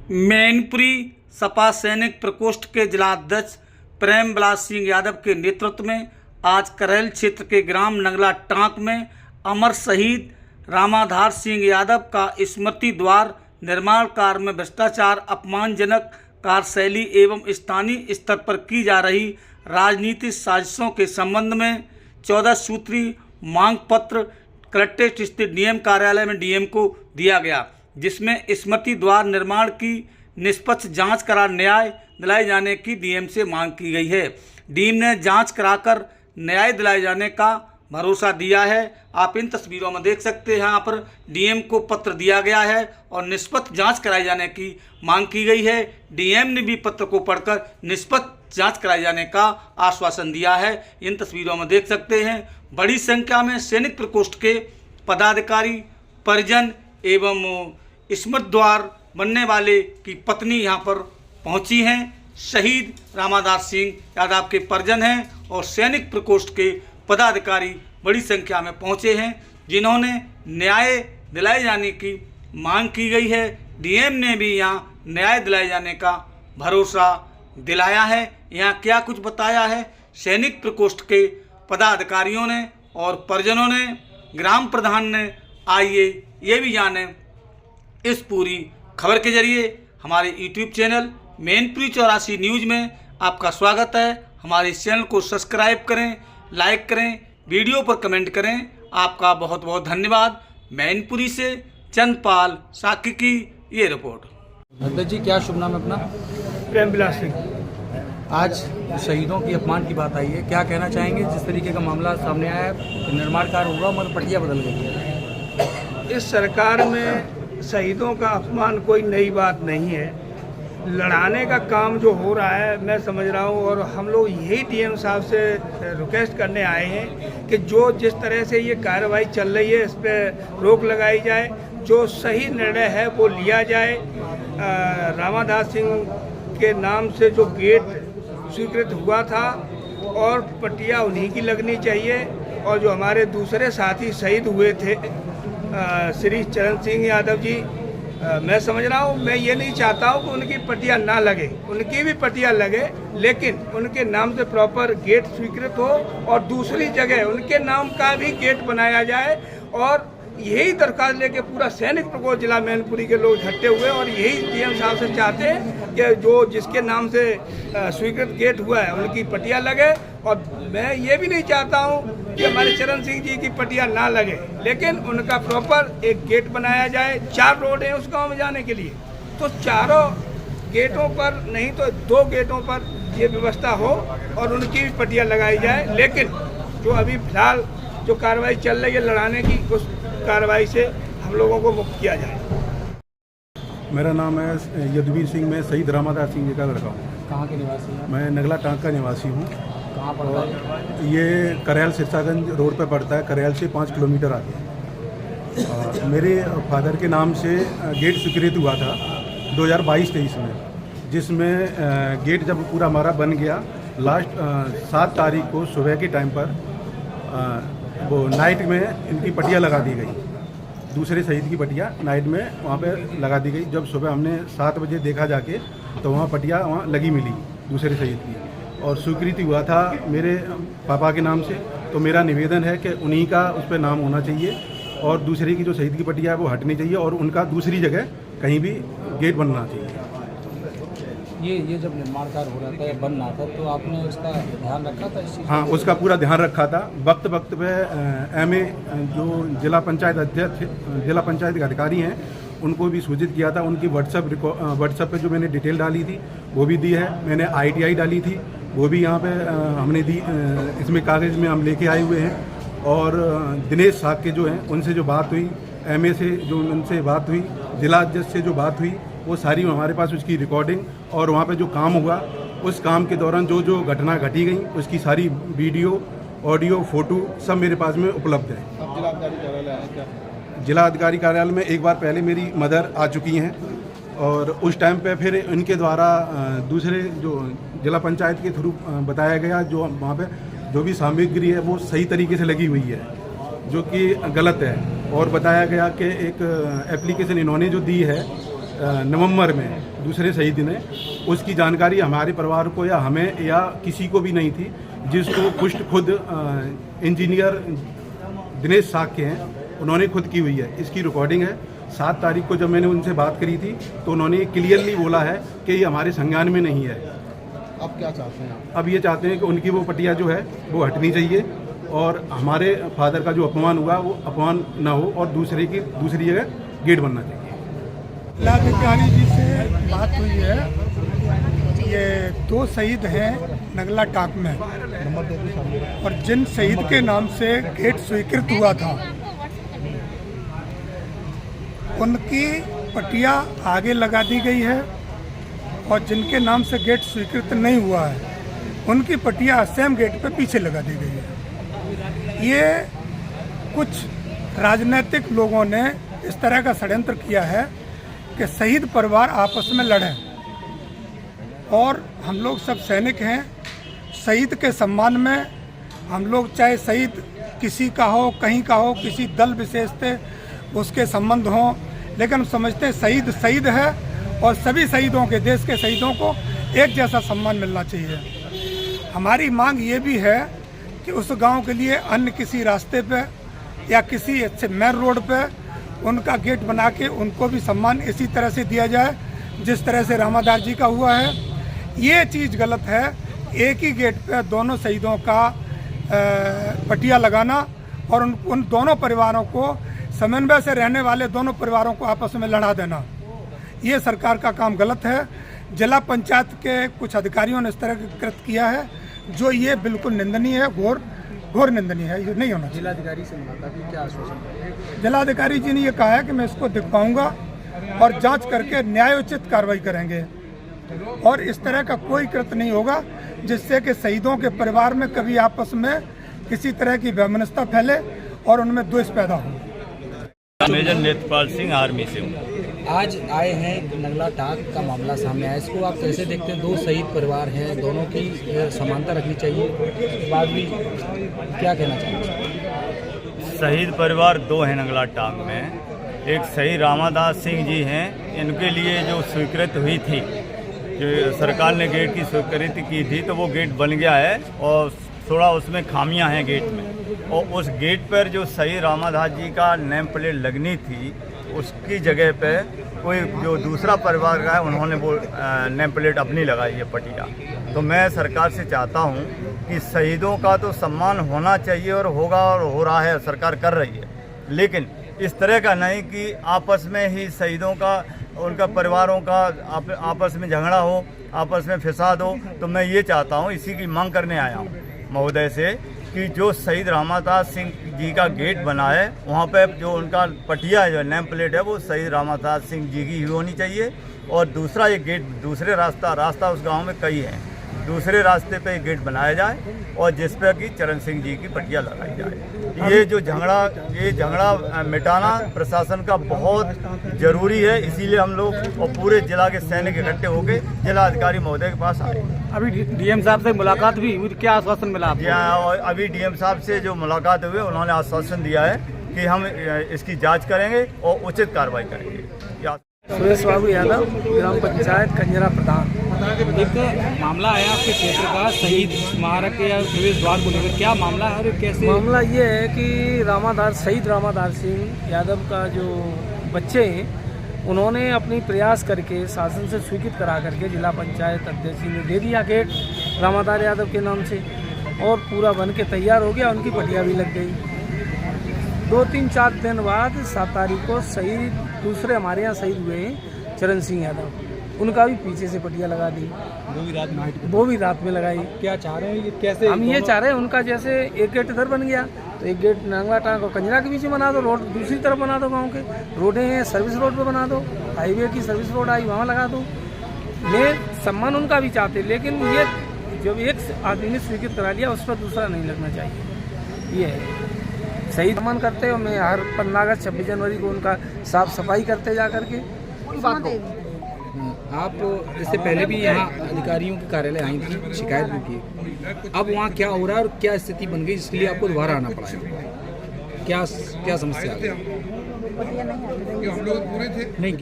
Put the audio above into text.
मैनपुरी सपा सैनिक प्रकोष्ठ के जिलाध्यक्ष प्रेम बिलास सिंह यादव के नेतृत्व में आज करेल क्षेत्र के ग्राम नंगला टांक में अमर शहीद रामाधार सिंह यादव का स्मृति द्वार निर्माण कार्य में भ्रष्टाचार, अपमानजनक कार्यशैली एवं स्थानीय स्तर पर की जा रही राजनीतिक साजिशों के संबंध में 14 सूत्री मांग पत्र कलेक्ट्रेट स्थित डीएम कार्यालय में डीएम को दिया गया, जिसमें स्मृति द्वार निर्माण की निष्पक्ष जांच करा न्याय दिलाए जाने की डीएम से मांग की गई है। डीएम ने जांच कराकर न्याय दिलाए जाने का भरोसा दिया है। आप इन तस्वीरों में देख सकते हैं, यहाँ पर डीएम को पत्र दिया गया है और निष्पक्ष जांच कराए जाने की मांग की गई है। डीएम ने भी पत्र को पढ़कर निष्पक्ष जांच कराए जाने का आश्वासन दिया है। इन तस्वीरों में देख सकते हैं बड़ी संख्या में सैनिक प्रकोष्ठ के पदाधिकारी, परिजन एवं स्मृति द्वार बनने वाले की पत्नी यहाँ पर पहुँची हैं। शहीद रामाधार सिंह यादव के परिजन हैं और सैनिक प्रकोष्ठ के पदाधिकारी बड़ी संख्या में पहुँचे हैं, जिन्होंने न्याय दिलाए जाने की मांग की गई है। डीएम ने भी यहाँ न्याय दिलाए जाने का भरोसा दिलाया है। यहाँ क्या कुछ बताया है सैनिक प्रकोष्ठ के पदाधिकारियों ने और परिजनों ने, ग्राम प्रधान ने, आइए ये भी जाने इस पूरी खबर के जरिए। हमारे यूट्यूब चैनल मैनपुरी 84 न्यूज़ में आपका स्वागत है। हमारे इस चैनल को सब्सक्राइब करें, लाइक करें, वीडियो पर कमेंट करें। आपका बहुत बहुत धन्यवाद। मैनपुरी से चंदपाल साकी की ये रिपोर्ट। अध्यक्ष जी, क्या शुभ नाम है अपना? प्रेम बिलास सिंह। आज शहीदों की अपमान की बात आई है, क्या कहना चाहेंगे? जिस तरीके का मामला सामने आया है, निर्माण कार्य हुआ मगर पटिया बदल गई है। इस सरकार में शहीदों का अपमान कोई नई बात नहीं है। लड़ाने का काम जो हो रहा है मैं समझ रहा हूँ, और हम लोग यही डीएम साहब से रिक्वेस्ट करने आए हैं कि जो जिस तरह से ये कार्रवाई चल रही है इस पर रोक लगाई जाए, जो सही निर्णय है वो लिया जाए। रामाधार सिंह के नाम से जो गेट स्वीकृत हुआ था और पटिया उन्हीं की लगनी चाहिए, और जो हमारे दूसरे साथी शहीद हुए थे श्री चरण सिंह यादव जी, मैं समझ रहा हूँ, मैं ये नहीं चाहता हूँ कि उनकी पटिया ना लगे, उनकी भी पटिया लगे, लेकिन उनके नाम से प्रॉपर गेट स्वीकृत हो और दूसरी जगह उनके नाम का भी गेट बनाया जाए। और यही दरख्वास्त लेके पूरा सैनिक प्रकोष्ठ जिला मैनपुरी के लोग इकट्ठे हुए और यही डीएम साहब से चाहते हैं कि जो जिसके नाम से स्वीकृत गेट हुआ है उनकी पटिया लगे। और मैं ये भी नहीं चाहता हूँ कि हमारे चरण सिंह जी की पटिया ना लगे, लेकिन उनका प्रॉपर एक गेट बनाया जाए। 4 रोड हैं उस गाँव में जाने के लिए, तो चारों गेटों पर नहीं तो 2 गेटों पर ये व्यवस्था हो और उनकी भी पटिया लगाई जाए। लेकिन जो अभी फिलहाल जो कार्रवाई चल रही है लड़ाने की, उस कार्रवाई से हम लोगों को मुक्त किया जाए। मेरा नाम है यदुवीर सिंह। मैं शहीद रामाधार सिंह जी का लड़का हूँ। कहाँ के निवासी हैं? मैं नगला टांक का निवासी हूँ। कहाँ पड़ता है? ये करेल सिरसागंज रोड पर पड़ता है। करेल से 5 किलोमीटर आगे है। मेरे फादर के नाम से गेट स्वीकृत हुआ था 2022-23 में, जिसमें गेट जब पूरा हमारा बन गया, लास्ट 7 तारीख को सुबह के टाइम पर वो नाइट में इनकी पटिया लगा दी गई। दूसरे शहीद की पटिया नाइट में वहाँ पे लगा दी गई। जब सुबह हमने 7 बजे देखा जाके तो वहाँ पटिया वहाँ लगी मिली दूसरे शहीद की, और स्वीकृति हुआ था मेरे पापा के नाम से। तो मेरा निवेदन है कि उन्हीं का उस पर नाम होना चाहिए और दूसरे की जो शहीद की पटिया है वो हटनी चाहिए और उनका दूसरी जगह कहीं भी गेट बनना चाहिए। ये जब निर्माण कार्य हो रहा था या बन रहा था तो आपने उसका ध्यान रखा था इस चीज़? हाँ, उसका पूरा ध्यान रखा था। वक्त पे एमए जो जिला पंचायत अध्यक्ष, जिला पंचायत के अधिकारी हैं, उनको भी सूचित किया था। उनकी व्हाट्सएप पे जो मैंने डिटेल डाली थी वो भी दी है। मैंने ITI डाली थी वो भी यहाँ पे हमने दी। इसमें कागज़ में हम लेके आए हुए हैं। और दिनेश साहब के जो हैं उनसे जो बात हुई, MA से जो उनसे बात हुई, जिला अध्यक्ष से जो बात हुई, वो सारी हमारे पास उसकी रिकॉर्डिंग और वहाँ पे जो काम हुआ उस काम के दौरान जो जो घटना घटी गई उसकी सारी वीडियो, ऑडियो, फोटो सब मेरे पास में उपलब्ध है। जिला अधिकारी कार्यालय में एक बार पहले मेरी मदर आ चुकी हैं और उस टाइम पे फिर इनके द्वारा दूसरे जो जिला पंचायत के थ्रू बताया गया, जो वहाँ पे जो भी सामग्री है वो सही तरीके से लगी हुई है, जो कि गलत है। और बताया गया कि एक एप्लीकेशन इन्होंने जो दी है नवंबर में दूसरे शहीद ने, उसकी जानकारी हमारे परिवार को या हमें या किसी को भी नहीं थी, जिसको पुष्ट खुद इंजीनियर दिनेश साक्य हैं, उन्होंने खुद की हुई है। इसकी रिकॉर्डिंग है। 7 तारीख को जब मैंने उनसे बात करी थी तो उन्होंने क्लियरली बोला है कि ये हमारे संज्ञान में नहीं है। अब क्या चाहते हैं? अब ये चाहते हैं कि उनकी वो पटिया जो है वो हटनी चाहिए और हमारे फादर का जो अपमान हुआ वो अपमान ना हो और दूसरी जगह गेट बनना चाहिए। जिलाधिकारी जी से बात हुई है। ये 2 शहीद हैं नगला टाक में, और जिन शहीद के नाम से गेट स्वीकृत हुआ था उनकी पटिया आगे लगा दी गई है, और जिनके नाम से गेट स्वीकृत नहीं हुआ है उनकी पटिया सेम गेट पे पीछे लगा दी गई है। ये कुछ राजनीतिक लोगों ने इस तरह का षड्यंत्र किया है कि शहीद परिवार आपस में लड़ें, और हम लोग सब सैनिक हैं। शहीद के सम्मान में हम लोग, चाहे शहीद किसी का हो, कहीं का हो, किसी दल विशेष से उसके संबंध हों, लेकिन हम समझते हैं शहीद शहीद है, और सभी शहीदों के, देश के शहीदों को एक जैसा सम्मान मिलना चाहिए। हमारी मांग ये भी है कि उस गांव के लिए अन्य किसी रास्ते पे या किसी अच्छे मेन रोड पे उनका गेट बना के उनको भी सम्मान इसी तरह से दिया जाए जिस तरह से रामादास जी का हुआ है। ये चीज़ गलत है। एक ही गेट पे दोनों शहीदों का पटिया लगाना और उन दोनों परिवारों को, समन्वय से रहने वाले दोनों परिवारों को आपस में लड़ा देना, ये सरकार का काम गलत है। जिला पंचायत के कुछ अधिकारियों ने इस तरह कृत किया है जो ये बिल्कुल निंदनीय है, घोर निंदनीय है, ये नहीं होना चाहिए। जिलाधिकारी से मुलाकात की क्या आश्वासन? जिलाधिकारी जी ने ये कहा है कि मैं इसको दिखवाऊंगा और जांच करके न्यायोचित कार्रवाई करेंगे, और इस तरह का कोई कृत्य नहीं होगा जिससे कि शहीदों के परिवार में कभी आपस में किसी तरह की वैमनस्यता फैले और उनमें द्वेष पैदा हो। मेजर नेत्रपाल सिंह, आर्मी से हूँ। आज आए हैं नगला टाक का मामला सामने आया, इसको आप कैसे देखते हैं? 2 शहीद परिवार हैं, दोनों की समानता रखनी चाहिए, इस बात भी क्या कहना चाहिए? शहीद परिवार 2 हैं नगला टाक में। एक शहीद रामादास सिंह जी हैं, इनके लिए जो स्वीकृत हुई थी, जो सरकार ने गेट की स्वीकृति की थी, तो वो गेट बन गया है और थोड़ा उसमें खामियां हैं गेट में, और उस गेट पर जो शहीद रामादास जी का नेम प्लेट लगनी थी उसकी जगह पे कोई जो दूसरा परिवार का है उन्होंने वो नेम प्लेट अपनी लगाई है पटिया। तो मैं सरकार से चाहता हूँ कि शहीदों का तो सम्मान होना चाहिए और होगा और हो रहा है, सरकार कर रही है, लेकिन इस तरह का नहीं कि आपस में ही शहीदों का, उनका परिवारों का आपस में झगड़ा हो, आपस में फिसाद हो। तो मैं ये चाहता हूँ, इसी की मांग करने आया हूँ महोदय से, कि जो शहीद रामादास सिंह जी का गेट बना है वहाँ पे जो उनका पटिया है, जो नेम प्लेट है, वो शहीद रामादास सिंह जी की ही होनी चाहिए। और दूसरा ये गेट, दूसरे रास्ता उस गांव में कई हैं, दूसरे रास्ते पे गेट बनाया जाए और जिस पे कि चरण सिंह जी की पटिया लगाई जाए। ये झगड़ा मिटाना प्रशासन का बहुत ज़रूरी है, इसीलिए हम लोग और पूरे जिला के सैनिक इकट्ठे होकर जिला अधिकारी महोदय के पास आए। अभी डीएम साहब से मुलाकात भी हुई, क्या आश्वासन मिला आपको? और अभी डीएम साहब से जो मुलाकात हुई उन्होंने आश्वासन दिया है कि हम इसकी जाँच करेंगे और उचित कार्रवाई करेंगे। सुरेश बाबू यादव, ग्राम पंचायत कंजरा प्रधान। एक मामला आया आपके क्षेत्र का शहीद स्मारक या प्रवेश द्वार को लेकर, क्या मामला है और कैसे? मामला ये है कि शहीद रामादास सिंह यादव का जो बच्चे हैं उन्होंने अपनी प्रयास करके शासन से स्वीकृत करा करके जिला पंचायत अध्यक्ष जी ने दे दिया गेट रामादास यादव के नाम से, और पूरा बन के तैयार हो गया, उनकी पटिया भी लग गई। 2-3-4 दिन बाद 7 तारीख को शहीद दूसरे हमारे यहाँ शहीद हुए हैं चरण सिंह यादव, उनका भी पीछे से पटिया लगा दी, वो भी रात में लगाई। क्या चाह रहे हैं, ये कैसे? हम ये चाह रहे हैं उनका, जैसे एक गेट इधर बन गया तो एक गेट नंगला टांग और कंजरा के बीच में बना दो, रोड दूसरी तरफ बना दो, गाँव के रोडें हैं सर्विस रोड पर बना दो, हाईवे की सर्विस रोड आई वहाँ लगा दो। मैं सम्मान उनका भी चाहते, लेकिन ये जब एक आदमी ने स्वीकृत करा लिया उस पर दूसरा नहीं लगना चाहिए। ये है सही सम्मान करते हो। मैं हर 15 अगस्त 26 जनवरी को उनका साफ सफाई करते जा करके बात को। आप इससे पहले भी यहाँ अधिकारियों के कार्यालय आई थी, शिकायत भी की, अब वहाँ क्या हो रहा है और क्या स्थिति बन गई जिसके लिए आपको दोबारा आना पड़ा है? क्या समस्या है? नहीं